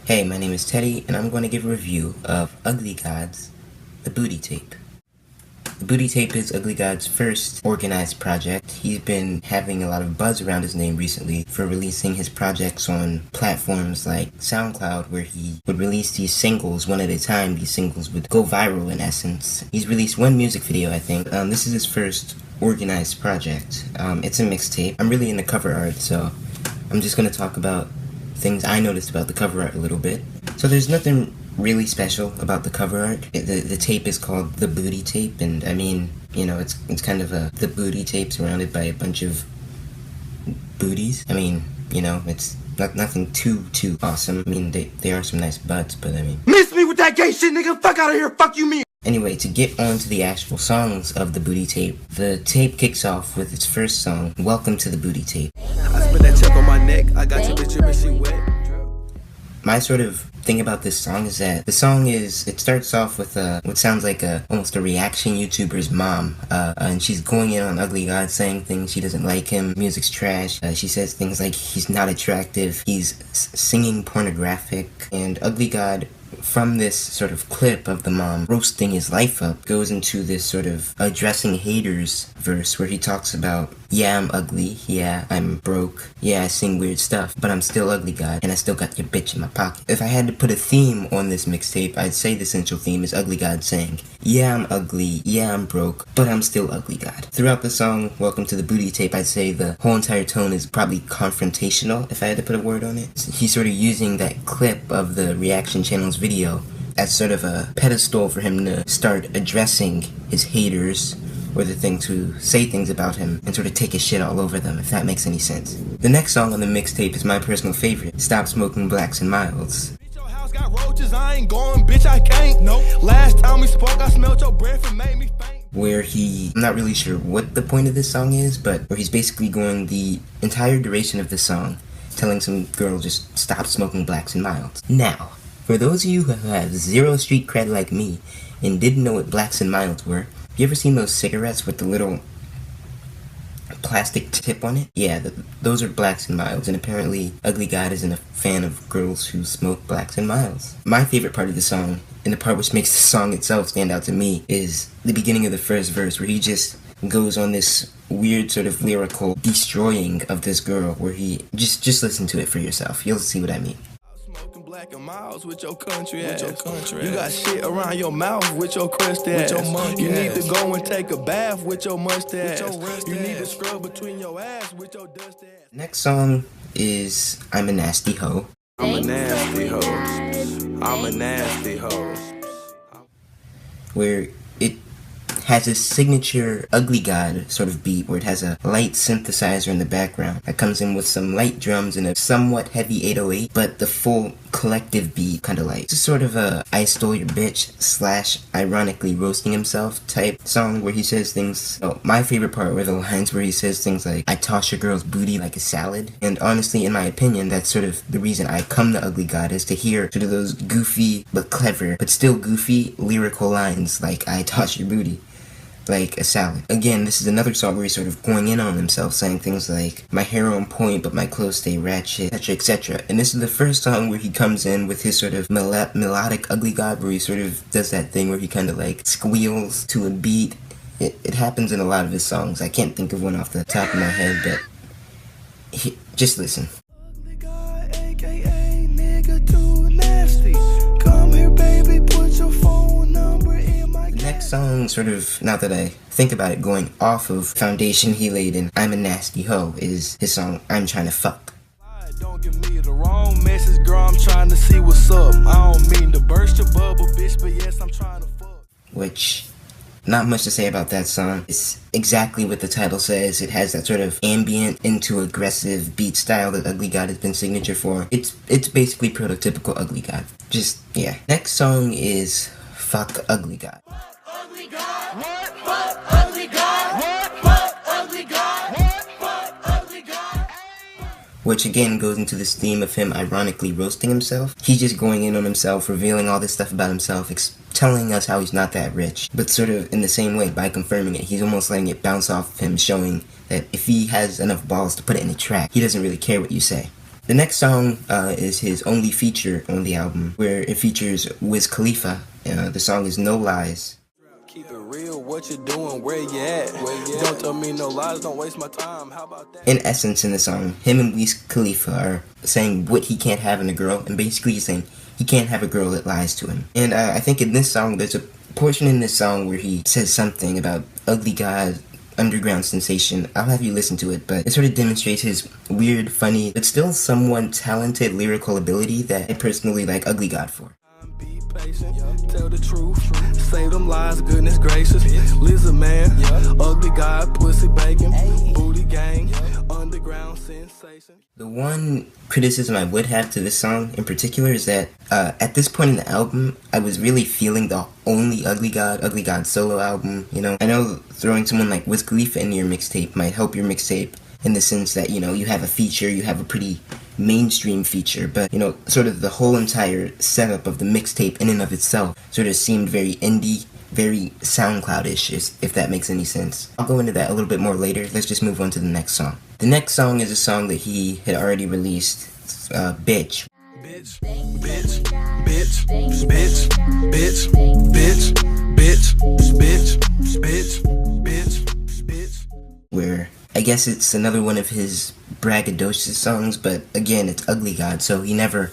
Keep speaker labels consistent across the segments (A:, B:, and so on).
A: Hey, my name is Teddy, and I'm going to give a review of Ugly God's The Booty Tape. The Booty Tape is Ugly God's first organized project. He's been having a lot of buzz around his name recently for releasing his projects on platforms like SoundCloud, where he would release these singles one at a time. These singles would go viral in essence. He's released one music video, I think. This is his first organized project. It's a mixtape. I'm really into cover art, so I'm just going to talk about things I noticed about the cover art a little bit. So there's nothing really special about the cover art. The tape is called The Booty Tape, and I mean, you know, it's kind of the booty tape surrounded by a bunch of booties. I mean, you know, it's nothing too awesome. I mean, they are some nice butts, but I mean,
B: miss me with that gay shit, nigga. Fuck out of here. Fuck you, me.
A: Anyway, to get on to the actual songs of The Booty Tape, the tape kicks off with its first song, Welcome to the Booty Tape.
B: I spit that check on my neck. I got your bitch, she wet.
A: My sort of thing about this song is that the song it starts off with what sounds like almost a reaction YouTuber's mom, and she's going in on Ugly God, saying things she doesn't like him, music's trash. She says things like he's not attractive, he's singing pornographic, and Ugly God, from this sort of clip of the mom roasting his life up, goes into this sort of addressing haters verse where he talks about, yeah, I'm ugly, yeah, I'm broke, yeah, I sing weird stuff, but I'm still Ugly God, and I still got your bitch in my pocket. If I had to put a theme on this mixtape, I'd say the central theme is Ugly God saying, yeah, I'm ugly, yeah, I'm broke, but I'm still Ugly God. Throughout the song, Welcome to the Booty Tape, I'd say the whole entire tone is probably confrontational, if I had to put a word on it. He's sort of using that clip of the reaction channel's video as sort of a pedestal for him to start addressing his haters, or the things who say things about him, and sort of take his shit all over them, if that makes any sense. The next song on the mixtape is my personal favorite, Stop Smoking Blacks and Milds.
B: Bitch, your house got roaches, I ain't going, bitch, I can't. Nope. Last time we spoke, I smelled your breath and made me faint.
A: Where I'm not really sure what the point of this song is, but where he's basically going the entire duration of the song telling some girl just stop smoking blacks and milds. Now, for those of you who have zero street cred like me and didn't know what blacks and milds were, you ever seen those cigarettes with the little plastic tip on it? Yeah, those are blacks and milds, and apparently Ugly God isn't a fan of girls who smoke blacks and milds. My favorite part of the song, and the part which makes the song itself stand out to me, is the beginning of the first verse, where he just goes on this weird sort of lyrical destroying of this girl, where he just listen to it for yourself. You'll see what I mean.
B: Black and miles with your country ass. You got shit around your mouth with your crusty ass. You need to go and take a bath with your mustache. You need to scrub between your ass with your dusty ass.
A: Next song is I'm a Nasty Hoe.
B: I'm a nasty hoe. I'm a nasty hoe.
A: Where it has a signature Ugly God sort of beat, where it has a light synthesizer in the background that comes in with some light drums and a somewhat heavy 808, but the full collective beat kind of light. It's sort of a I stole your bitch / ironically roasting himself type song, where he says things. Oh, my favorite part were the lines where he says things like, I toss your girl's booty like a salad. And honestly, in my opinion, that's sort of the reason I come to Ugly God, is to hear sort of those goofy but clever but still goofy lyrical lines like I toss your booty like a salad. Again, this is another song where he's sort of going in on himself, saying things like, my hair on point but my clothes stay ratchet, etc, etc. And this is the first song where he comes in with his sort of melodic Ugly God, where he sort of does that thing where he kind of like squeals to a beat. It happens in a lot of his songs. I can't think of one off the top of my head, but just listen.
B: Ugly God, aka nigga too nasty. Come here, baby, put your phone number in my
A: Next song, sort of, now that I think about it, going off of foundation he laid in I'm a Nasty Hoe, is his song I'm Trying to Fuck.
B: Don't give me the wrong message, girl, I'm trying to see what's up. I don't mean to burst your bubble, bitch, but yes, I'm trying to fuck.
A: Which, not much to say about that song. It's exactly what the title says. It has that sort of ambient into aggressive beat style that Ugly God has been signature for. It's basically prototypical Ugly God. Just, yeah. Next song is Fuck Ugly God.
C: Ugly God. What? Fuck Ugly God. What? Fuck Ugly God. What? Fuck Ugly God.
A: Which again goes into this theme of him ironically roasting himself. He's just going in on himself, revealing all this stuff about himself, telling us how he's not that rich. But sort of in the same way, by confirming it, he's almost letting it bounce off of him, showing that if he has enough balls to put it in a track, he doesn't really care what you say. The next song is his only feature on the album, where it features Wiz Khalifa. The song is No Lies.
B: Keep it real, what you doing, where you at? Don't tell me no lies, don't waste my time, how about that?
A: In essence, in the song, him and Wiz Khalifa are saying what he can't have in a girl, and basically he's saying he can't have a girl that lies to him. And I think in this song, there's a portion in this song where he says something about ugly God, underground sensation. I'll have you listen to it, but it sort of demonstrates his weird, funny, but still somewhat talented lyrical ability that I personally like Ugly God for.
B: Be patient, tell the truth, save them lies, goodness gracious. Lizard man, ugly God, pussy bacon, booty gang, underground sensation.
A: The one criticism I would have to this song in particular is that at this point in the album, I was really feeling the only Ugly God solo album, you know. I know throwing someone like Wiz Khalifa into your mixtape might help your mixtape in the sense that, you know, you have a feature, you have a pretty mainstream feature, but, you know, sort of the whole entire setup of the mixtape in and of itself sort of seemed very indie, very SoundCloud-ish, if that makes any sense. I'll go into that a little bit more later. Let's just move on to the next song. The next song is a song that he had already released, Bitch.
B: Bitch, bitch, bitch, bitch, bitch, bitch, bitch, bitch, bitch, bitch, bitch.
A: Where I guess it's another one of his braggadocious songs, but again, it's Ugly God, so he never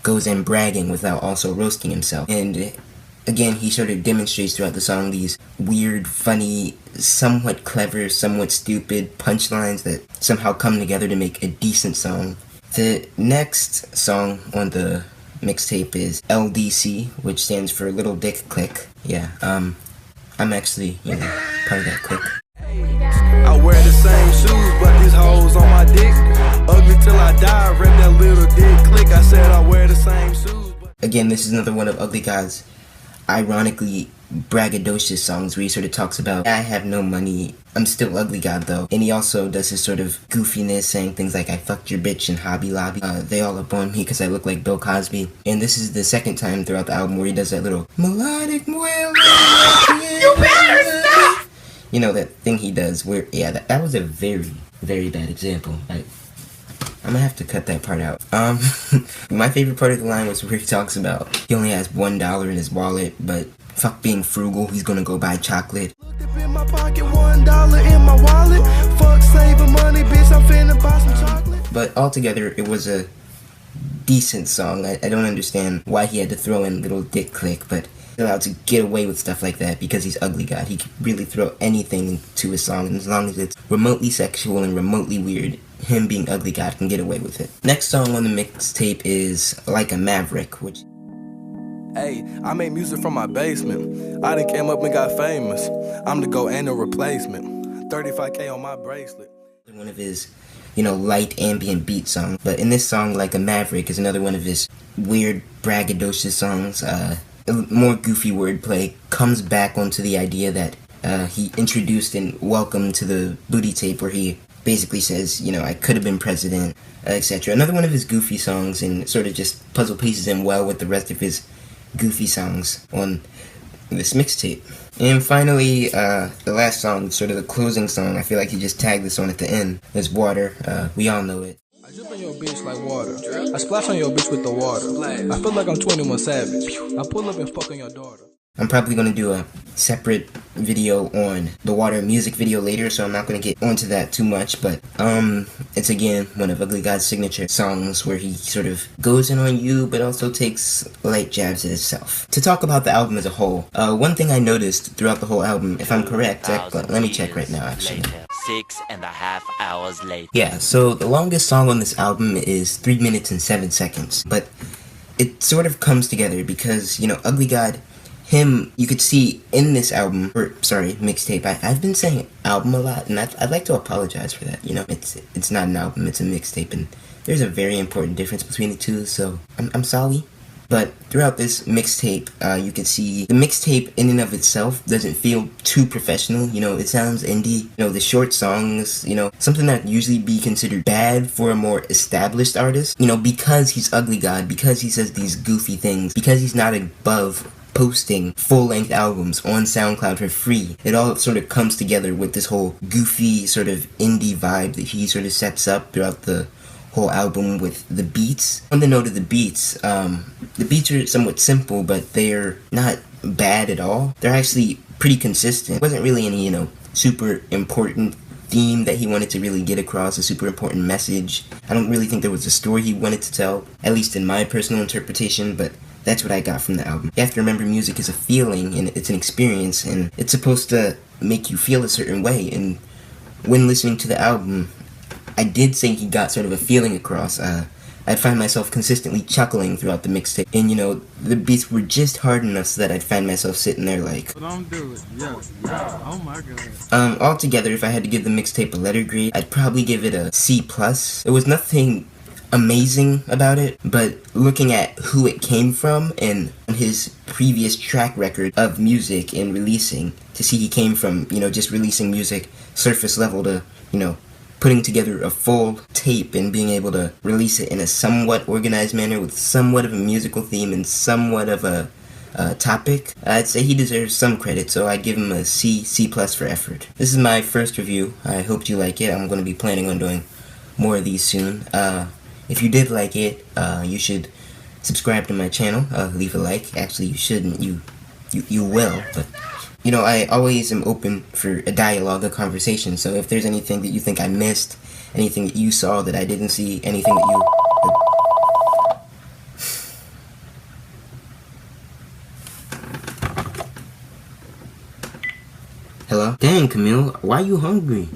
A: goes in bragging without also roasting himself. And again, he sort of demonstrates throughout the song these weird, funny, somewhat clever, somewhat stupid punchlines that somehow come together to make a decent song. The next song on the mixtape is LDC, which stands for Little Dick Click. Yeah, I'm actually, you know, part of that clique.
B: I wear the same shoes, but these hoes on my dick. Ugly till I die, rep that little dick click. I said I wear the same shoes.
A: Again, this is another one of Ugly God's ironically braggadocious songs where he sort of talks about, I have no money, I'm still Ugly God though. And he also does his sort of goofiness, saying things like, I fucked your bitch in Hobby Lobby. They all up on me because I look like Bill Cosby. And this is the second time throughout the album where he does that little melodic wail. You better stop! You know, that thing he does where, yeah, that was a very, very bad example. I'm gonna have to cut that part out. My favorite part of the line was where he talks about he only has $1 in his wallet, but fuck being frugal, he's gonna go buy chocolate.
B: Looked up in my pocket, $1 in my wallet. Fuck saving money, bitch, I'm finna buy some chocolate.
A: But altogether, it was a decent song. I don't understand why he had to throw in Little Dick Click, but he's allowed to get away with stuff like that because he's Ugly God. He can really throw anything into his song, and as long as it's remotely sexual and remotely weird, him being Ugly God can get away with it. Next song on the mixtape is Like a Maverick, which...
B: Hey, I make music from my basement. I done came up and got famous. I'm the go and the replacement. 35K on my bracelet.
A: One of his, you know, light ambient beat songs. But in this song, Like a Maverick is another one of his weird braggadocious songs. More goofy wordplay, comes back onto the idea that he introduced in Welcome to the Booty Tape, where he basically says, you know, I could have been president, etc. Another one of his goofy songs, and sort of just puzzle pieces in well with the rest of his goofy songs on this mixtape. And finally, the last song, sort of the closing song, I feel like he just tagged this on at the end, is Water. We all know it.
B: I drip on your bitch like water. I splash on your bitch with the water. I feel like I'm 21 Savage. I pull up and fuck on your daughter.
A: I'm probably going to do a separate video on the Water music video later, so I'm not going to get onto that too much, but it's again one of Ugly God's signature songs where he sort of goes in on you, but also takes light jabs at himself. To talk about the album as a whole, one thing I noticed throughout the whole album, if I'm correct, let me check right now actually.
D: 6.5 hours later.
A: Yeah, so the longest song on this album is 3 minutes and 7 seconds, but it sort of comes together because, you know, Ugly God, him, you could see in this album, or sorry, mixtape, I've been saying album a lot, and I'd like to apologize for that, you know, it's not an album, it's a mixtape, and there's a very important difference between the two, so I'm sorry. But throughout this mixtape, you can see the mixtape in and of itself doesn't feel too professional, you know, it sounds indie, you know, the short songs, you know, something that usually be considered bad for a more established artist, you know, because he's Ugly God, because he says these goofy things, because he's not above posting full-length albums on SoundCloud for free. It all sort of comes together with this whole goofy sort of indie vibe that he sort of sets up throughout the whole album with the beats. On the note of the beats are somewhat simple, but they're not bad at all. They're actually pretty consistent. There wasn't really any, super important theme that he wanted to really get across, a super important message. I don't really think there was a story he wanted to tell, at least in my personal interpretation, but that's what I got from the album. You have to remember, music is a feeling, and it's an experience, and it's supposed to make you feel a certain way. And when listening to the album, I did think he got sort of a feeling across. I'd find myself consistently chuckling throughout the mixtape. And, the beats were just hard enough so that I'd find myself sitting there like...
E: Don't do it. Yeah. Oh my god.
A: Altogether, if I had to give the mixtape a letter grade, I'd probably give it a C+. There was nothing amazing about it, but looking at who it came from and his previous track record of music and releasing, to see he came from, just releasing music surface level to, putting together a full tape and being able to release it in a somewhat organized manner with somewhat of a musical theme and somewhat of a topic, I'd say he deserves some credit, so I'd give him a C+ for effort. This is my first review. I hope you like it. I'm going to be planning on doing more of these soon. If you did like it, you should subscribe to my channel, leave a like. Actually, you shouldn't. You will, but... I always am open for a dialogue, a conversation, so if there's anything that you think I missed, anything that you saw that I didn't see, anything that you... Hello? Dang, Camille, why are you hungry?